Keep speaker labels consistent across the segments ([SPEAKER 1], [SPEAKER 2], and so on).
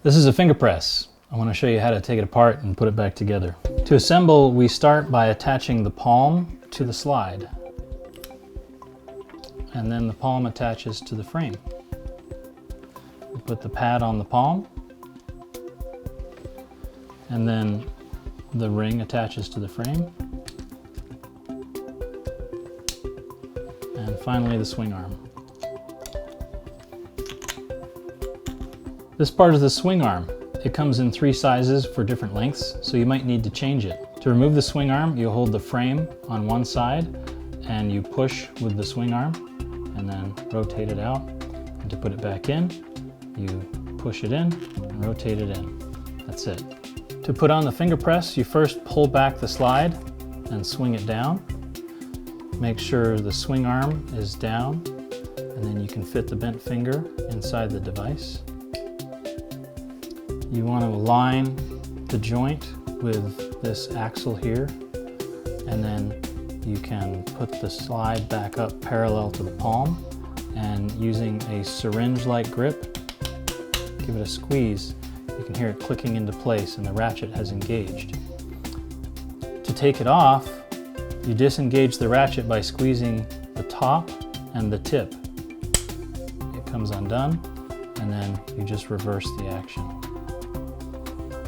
[SPEAKER 1] This is a finger press. I want to show you how to take it apart and put it back together. To assemble, we start by attaching the palm to the slide. And then the palm attaches to the frame. We put the pad on the palm. And then the ring attaches to the frame. And finally the swing arm. This part is the swing arm. It comes in 3 sizes for different lengths, so you might need to change it. To remove the swing arm, you hold the frame on one side and you push with the swing arm and then rotate it out. And to put it back in, you push it in and rotate it in. That's it. To put on the finger press, you first pull back the slide and swing it down. Make sure the swing arm is down, and then you can fit the bent finger inside the device. You want to align the joint with this axle here, and then you can put the slide back up parallel to the palm, and using a syringe-like grip, give it a squeeze. You can hear it clicking into place and the ratchet has engaged. To take it off, you disengage the ratchet by squeezing the top and the tip. It comes undone, and then you just reverse the action.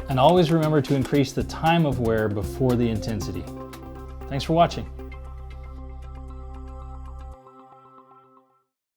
[SPEAKER 1] And always remember to increase the time of wear before the intensity. Thanks for watching.